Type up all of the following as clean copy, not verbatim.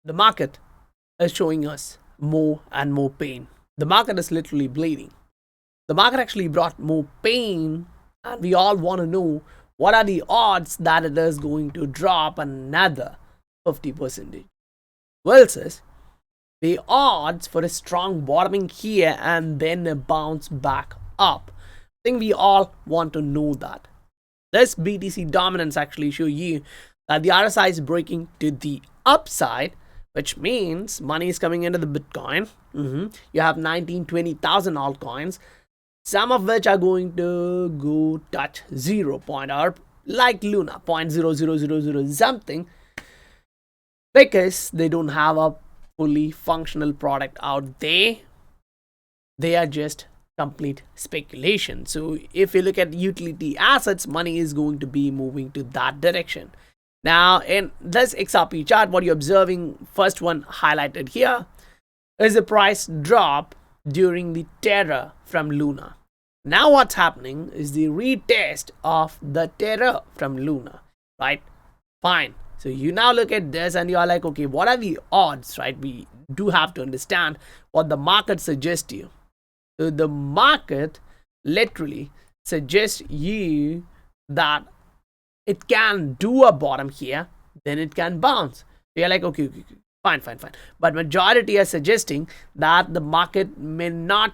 the market is showing us more and more pain. The market is literally bleeding. The market actually brought more pain, and we all want to know what are the odds that it is going to drop another 50%. Well, says the odds for a strong bottoming here and then a bounce back up. I think we all want to know that. This BTC dominance actually show you that the RSI is breaking to the upside, which means money is coming into the Bitcoin. You have 19-20,000 altcoins, some of which are going to go touch 0 point or like Luna 0.0000 something, because they don't have a fully functional product out there. They are just complete speculation. So if you look at utility assets, money is going to be moving to that direction. Now in this XRP chart, what you're observing, first one highlighted here, is the price drop during the terror from Luna. Now what's happening is the retest of the terror from Luna, right? Fine. So you now look at this and you are like, okay, what are the odds, right? We do have to understand what the market suggests to you. So the market literally suggests you that it can do a bottom here, then it can bounce. You're like, okay, fine. But majority are suggesting that the market may not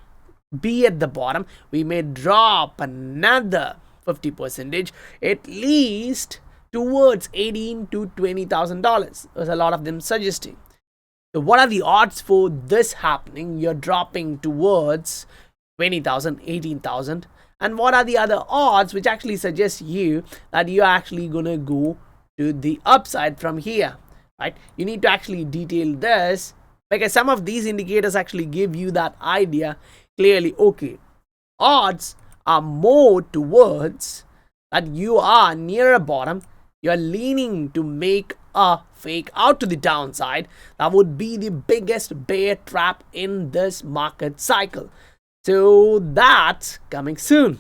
be at the bottom. We may drop another 50%, at least towards $18,000 to $20,000. There's a lot of them suggesting. So what are the odds for this happening? You're dropping towards 20,000, 18,000. And what are the other odds which actually suggest you that you're actually going to go to the upside from here, right? You need to actually detail this, because some of these indicators actually give you that idea clearly. Okay, odds are more towards that you are near a bottom. You're leaning to make a fake out to the downside. That would be the biggest bear trap in this market cycle. So that's coming soon.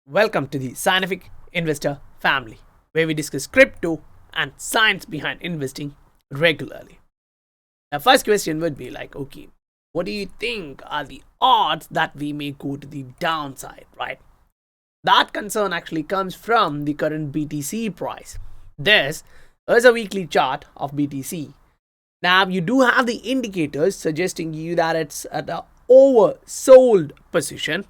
Welcome to the Scientific Investor family, where we discuss crypto and science behind investing regularly. The first question would be like, okay, what do you think are the odds that we may go to the downside, right? That concern actually comes from the current BTC price. This is a weekly chart of BTC. Now you do have the indicators suggesting you that it's at an oversold position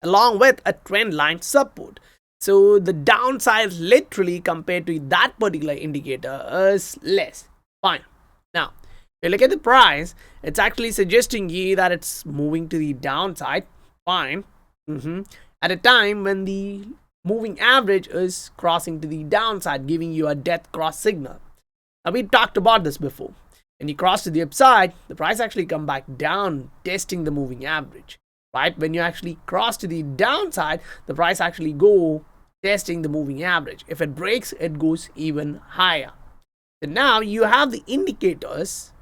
along with a trend line support. So the downside literally compared to that particular indicator is less. Fine. Now if you look at the price, it's actually suggesting you that it's moving to the downside. Fine. At a time when the moving average is crossing to the downside, giving you a death cross signal. Now we talked about this before. When you cross to the upside, the price actually come back down, testing the moving average, right? When you actually cross to the downside, the price actually go testing the moving average. If it breaks, it goes even higher. So now you have the indicators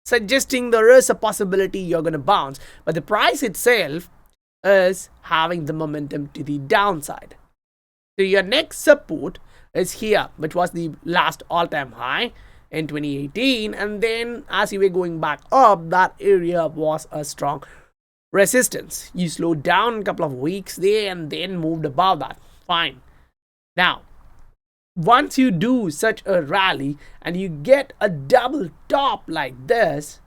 suggesting there is a possibility you're going to bounce, but the price itself is having the momentum to the downside. So your next support is here, which was the last all-time high in 2018, and then as you were going back up, that area was a strong resistance. You slowed down a couple of weeks there and then moved above that. Fine. Now once you do such a rally and you get a double top like this,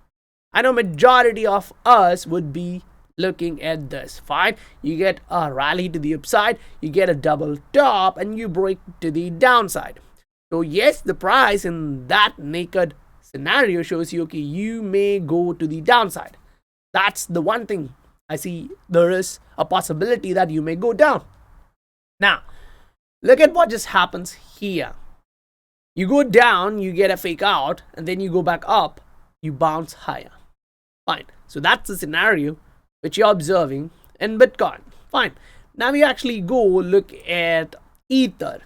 I know majority of us would be looking at this. Fine, you get a rally to the upside, you get a double top, and you break to the downside. So yes, the price in that naked scenario shows you, okay, you may go to the downside. That's the one thing I see. There is a possibility that you may go down. Now look at what just happens here. You go down, you get a fake out, and then you go back up, you bounce higher. Fine. So that's the scenario which you're observing in Bitcoin. Fine. Now you actually go look at Ether.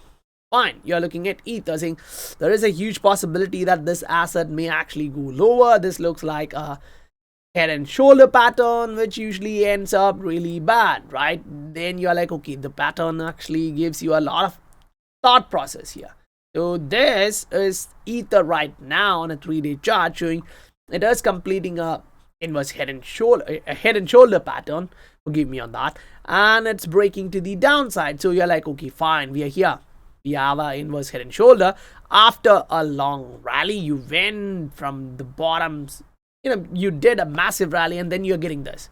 Fine. You're looking at Ether saying there is a huge possibility that this asset may actually go lower. This looks like a head and shoulder pattern, which usually ends up really bad, right? Then you're like, okay, the pattern actually gives you a lot of thought process here. So this is Ether right now on a 3-day chart, showing it is completing a inverse head and shoulder pattern. Forgive me on that, and it's breaking to the downside. So you're like, okay, fine, we are here. We have an inverse head and shoulder. After a long rally, you went from the bottoms. You did a massive rally, and then you're getting this.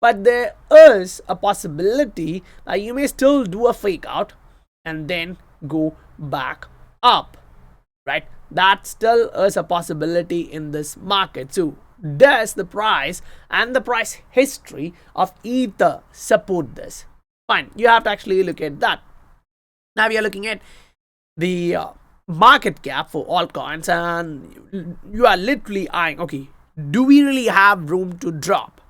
But there is a possibility that you may still do a fake out and then go back up, right? That still is a possibility in this market. So does the price and the price history of Ether support this? Fine, you have to actually look at that. Now we are looking at the market cap for altcoins, and you are literally eyeing, okay, do we really have room to drop?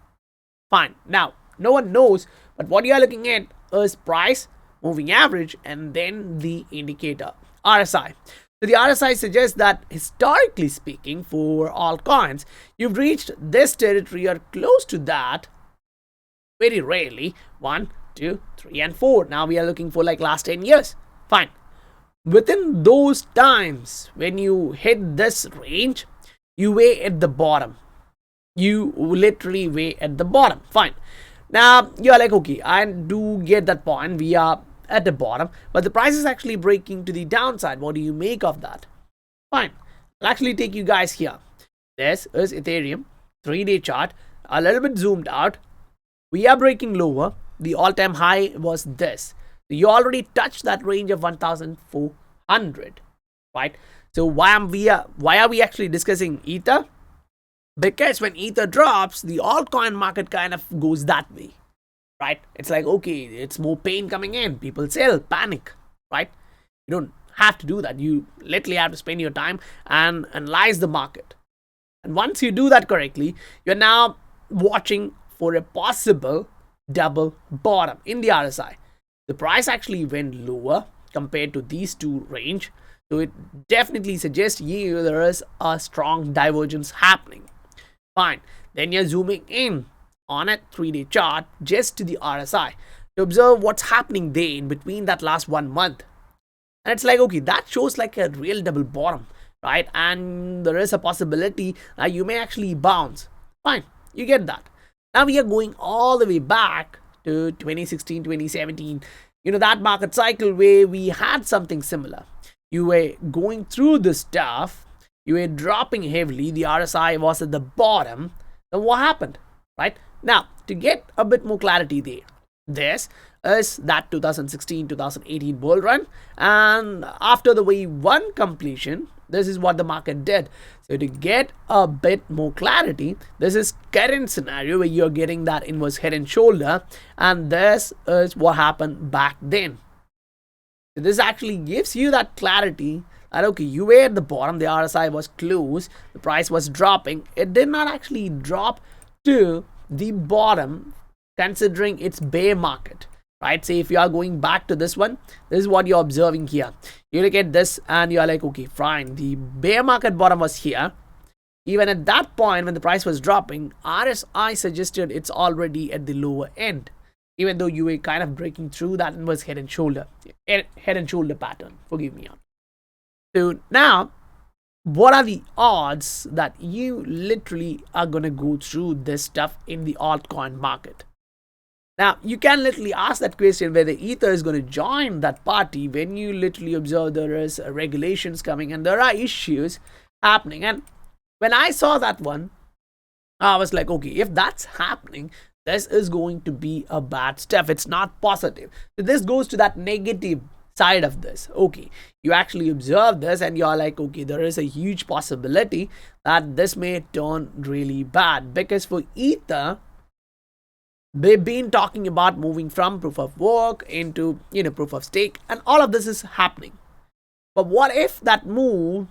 Fine. Now, no one knows, but what you are looking at is price, moving average, and then the indicator, RSI. So the RSI suggests that historically speaking, for altcoins, you've reached this territory or close to that very rarely. 1, 2, 3, and 4. Now we are looking for like last 10 years. Fine. Within those times, when you hit this range, you weigh at the bottom. You literally weigh at the bottom. Fine. Now you're like, okay, I do get that point. We are at the bottom, but the price is actually breaking to the downside. What do you make of that? Fine. I'll actually take you guys here. This is Ethereum 3-day chart, a little bit zoomed out. We are breaking lower. The all-time high was this. You already touched that range of 1,400, right? So why are we actually discussing Ether? Because when Ether drops, the altcoin market kind of goes that way, right? It's like, okay, it's more pain coming in. People sell, panic, right? You don't have to do that. You literally have to spend your time and analyze the market. And once you do that correctly, you're now watching for a possible double bottom in the RSI. The price actually went lower compared to these two range. So it definitely suggests you there is a strong divergence happening. Fine. Then you're zooming in on a 3-day chart just to the RSI to observe what's happening there in between that last 1 month. And it's like, okay, that shows like a real double bottom, right? And there is a possibility that you may actually bounce. Fine. You get that. Now we are going all the way back to 2016, 2017, that market cycle where we had something similar. You were going through this stuff, you were dropping heavily, the RSI was at the bottom. Then what happened, right? Now, to get a bit more clarity there, this is that 2016-2018 bull run, and after the wave 1 completion, this is what the market did. So to get a bit more clarity, this is current scenario where you're getting that inverse head and shoulder, and this is what happened back then. So this actually gives you that clarity that, okay, you were at the bottom, the RSI was close, the price was dropping. It did not actually drop to the bottom considering its bear market, right? Say if you are going back to this one, this is what you're observing here. You look at this and you're like, okay, fine, the bear market bottom was here. Even at that point when the price was dropping, RSI suggested it's already at the lower end, even though you were kind of breaking through that inverse head and shoulder pattern. Forgive me. So now, what are the odds that you literally are going to go through this stuff in the altcoin market? Now, you can literally ask that question whether Ether is going to join that party when you literally observe there is regulations coming and there are issues happening. And when I saw that one, I was like, okay, if that's happening, this is going to be a bad stuff. It's not positive. So this goes to that negative side of this. Okay, you actually observe this and you're like, okay, there is a huge possibility that this may turn really bad, because for Ether, they've been talking about moving from proof of work into proof of stake, and all of this is happening. But what if that move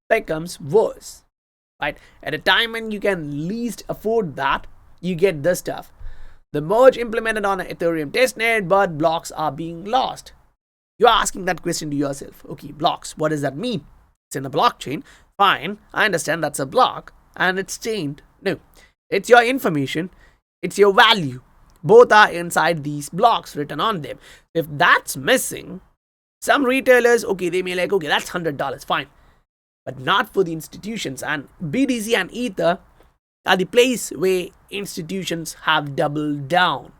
becomes worse, right? At a time when you can least afford that, you get this stuff. The merge implemented on an Ethereum testnet, but blocks are being lost. You're asking that question to yourself. Okay, blocks, what does that mean? It's in a blockchain. Fine, I understand that's a block and it's chained. No, It's your information, it's your value. Both are inside these blocks written on them. If that's missing, some retailers, okay, they may like, okay, that's $100, fine. But not for the institutions. And BTC and Ether are the place where institutions have doubled down.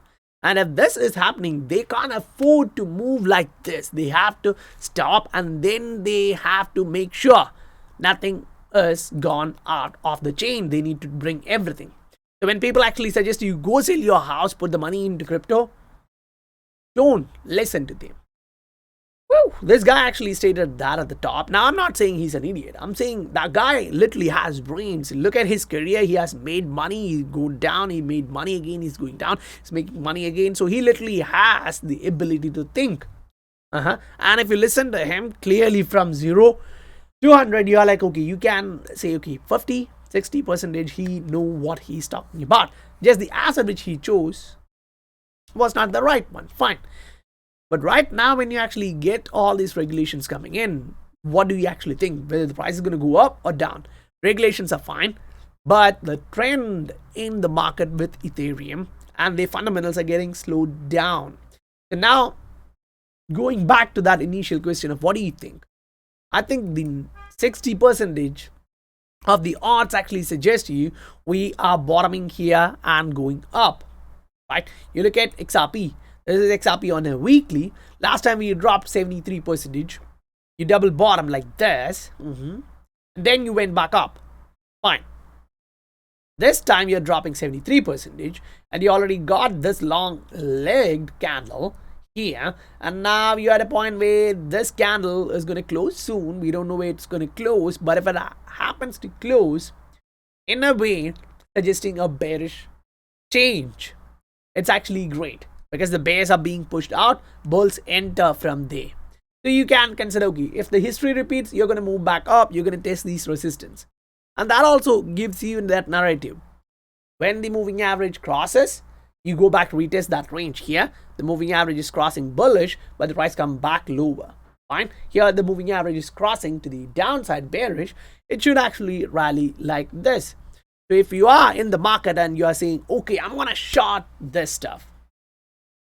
And if this is happening, they can't afford to move like this. They have to stop, and then they have to make sure nothing is gone out of the chain. They need to bring everything. So when people actually suggest you go sell your house, put the money into crypto, don't listen to them. Woo, this guy actually stated that at the top. Now, I'm not saying he's an idiot. I'm saying that guy literally has brains. Look at his career. He has made money. He go down. He made money again. He's going down. He's making money again. So he literally has the ability to think. And if you listen to him clearly from 0 to 100, you're like, okay, you can say, okay, 50, 60% he know what he's talking about. Just the asset which he chose was not the right one. Fine. But right now, when you actually get all these regulations coming in, what do you actually think? Whether the price is going to go up or down? Regulations are fine, but the trend in the market with Ethereum and the fundamentals are getting slowed down. So now, going back to that initial question of what do you think? I think the 60% of the odds actually suggest you we are bottoming here and going up, right? You look at XRP. This is XRP on a weekly. Last time we dropped 73%. You double bottom like this. And then you went back up. Fine. This time you're dropping 73%. And you already got this long-legged candle here. And now you're at a point where this candle is going to close soon. We don't know where it's going to close. But if it happens to close in a way suggesting a bearish change, it's actually great. Because the bears are being pushed out, bulls enter from there. So you can consider, okay, if the history repeats, you're going to move back up, you're going to test these resistance. And that also gives you that narrative. When the moving average crosses, you go back to retest that range here. The moving average is crossing bullish, but the price comes back lower. Fine. Here the moving average is crossing to the downside bearish. It should actually rally like this. So if you are in the market and you are saying, okay, I'm going to short this stuff,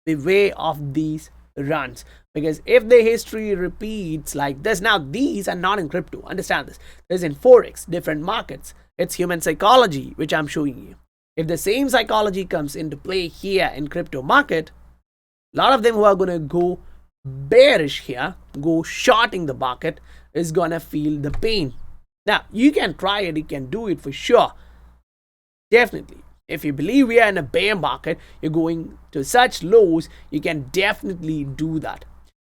beware of these runs, because if the history repeats like this, now these are not in crypto, understand this, this is in forex, different markets. It's human psychology which I'm showing you. If the same psychology comes into play here in crypto market, a lot of them who are going to go bearish here, go shorting the market, is going to feel the pain. Now you can try it, you can do it for sure, definitely. If you believe we are in a bear market, you're going to such lows, you can definitely do that.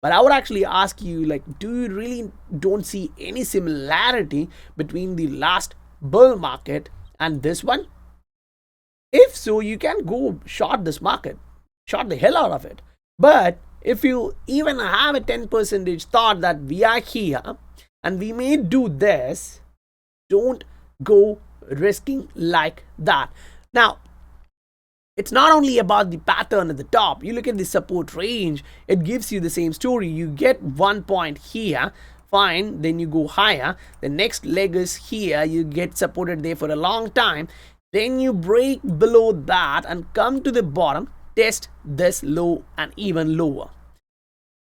But I would actually ask you, like, do you really don't see any similarity between the last bull market and this one? If so, you can go short this market, short the hell out of it. But if you even have a 10% thought that we are here and we may do this, don't go risking like that. Now, it's not only about the pattern at the top. You look at the support range, it gives you the same story. You get 1 point here, fine, then you go higher. The next leg is here, you get supported there for a long time. Then you break below that and come to the bottom, test this low and even lower.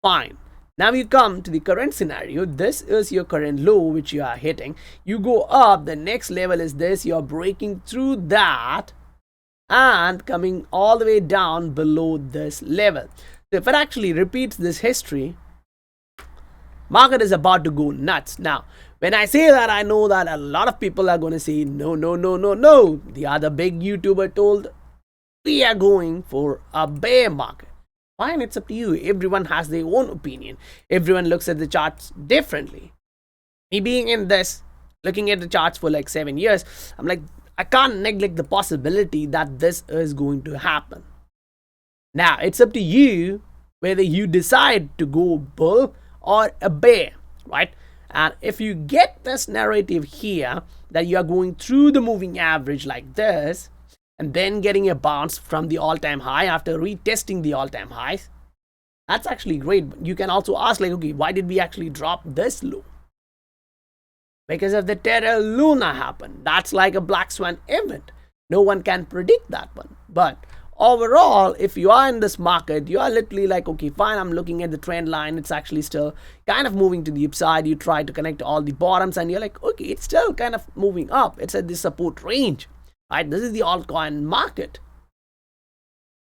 Fine. Now you come to the current scenario. This is your current low which you are hitting. You go up, the next level is this, you're breaking through that and coming all the way down below this level. So if it actually repeats this history, market is about to go nuts. Now, when I say that, I know that a lot of people are going to say, no. The other big YouTuber told we are going for a bear market. Fine, it's up to you. Everyone has their own opinion. Everyone looks at the charts differently. Me being in this, looking at the charts for like 7 years, I'm like, I can't neglect the possibility that this is going to happen. Now, it's up to you whether you decide to go bull or a bear, right? And if you get this narrative here that you are going through the moving average like this and then getting a bounce from the all-time high after retesting the all-time highs, that's actually great. You can also ask, like, okay, why did we actually drop this low? Because of the Terra Luna happened. That's like a black swan event. No one can predict that one. But overall, if you are in this market, you are literally like, okay, fine, I'm looking at the trend line. It's actually still kind of moving to the upside. You try to connect all the bottoms and you're like, okay, it's still kind of moving up. It's at the support range, right? This is the altcoin market.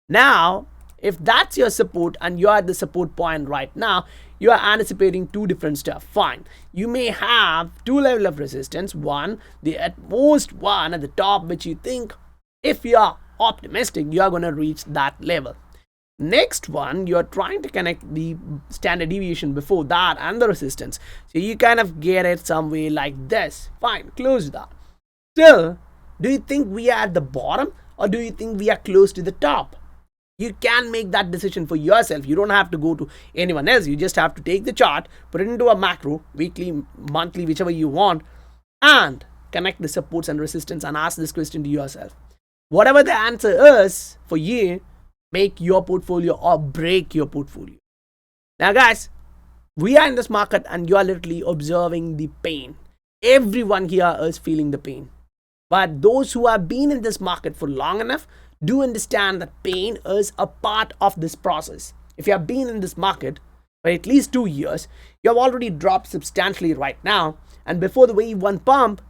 Now, if that's your support and you're at the support point right now, you are anticipating two different stuff. Fine. You may have two levels of resistance. One, the at most one at the top, which you think, if you are optimistic, you are going to reach that level. Next one, you are trying to connect the standard deviation before that and the resistance. So you kind of get it some way like this. Fine, close that. Still, do you think we are at the bottom or do you think we are close to the top? You can make that decision for yourself. You don't have to go to anyone else. You just have to take the chart, put it into a macro, weekly, monthly, whichever you want, and connect the supports and resistance and ask this question to yourself. Whatever the answer is for you, make your portfolio or break your portfolio. Now, guys, we are in this market and you are literally observing the pain. Everyone here is feeling the pain. But those who have been in this market for long enough do understand that pain is a part of this process. If you have been in this market for at least 2 years, you have already dropped substantially right now. And before the wave one pump,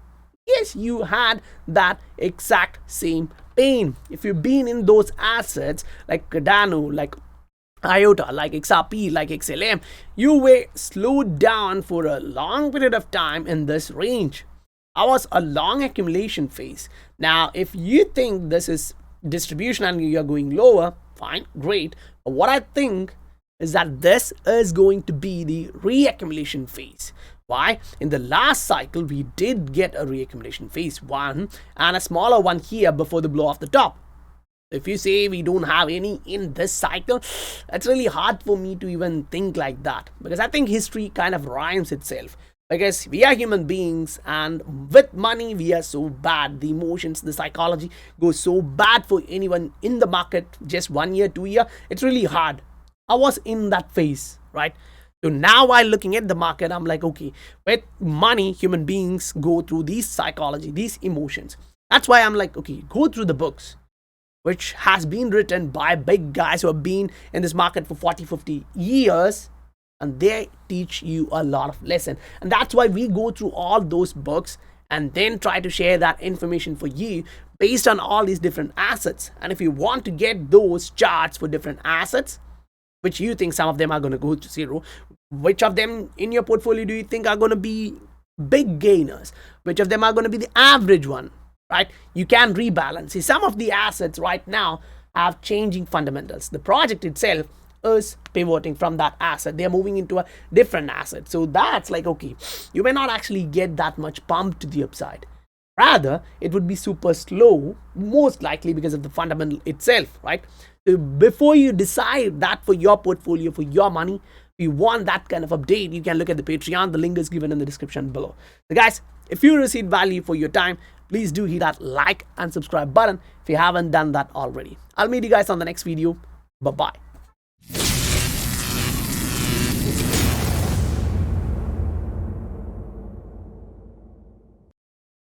yes, you had that exact same pain. If you've been in those assets like Cardano, like IOTA, like XRP, like XLM, you were slowed down for a long period of time in this range. I was a long accumulation phase. Now, if you think this is distribution and you're going lower, fine, great. But what I think is that this is going to be the reaccumulation phase. Why? In the last cycle, we did get a reaccumulation phase one and a smaller one here before the blow off the top. If you say we don't have any in this cycle, it's really hard for me to even think like that, because I think history kind of rhymes itself. Because we are human beings and with money we are so bad. The emotions, the psychology goes so bad for anyone in the market just 1 year, 2 year. It's really hard. I was in that phase, right? So now while looking at the market, I'm like, okay, with money, human beings go through these psychology, these emotions. That's why I'm like, okay, go through the books, which has been written by big guys who have been in this market for 40, 50 years. And they teach you a lot of lesson. And that's why we go through all those books and then try to share that information for you based on all these different assets. And if you want to get those charts for different assets, which you think some of them are going to go to zero, which of them in your portfolio do you think are going to be big gainers? Which of them are going to be the average one, right? You can rebalance. See, some of the assets right now have changing fundamentals. The project itself is pivoting from that asset. They're moving into a different asset. So that's like, okay, you may not actually get that much pump to the upside. Rather, it would be super slow, most likely because of the fundamental itself, right? So before you decide that for your portfolio, for your money, if you want that kind of update, you can look at the Patreon. The link is given in the description below. So guys, if you received value for your time, please do hit that like and subscribe button if you haven't done that already. I'll meet you guys on the next video. Bye-bye.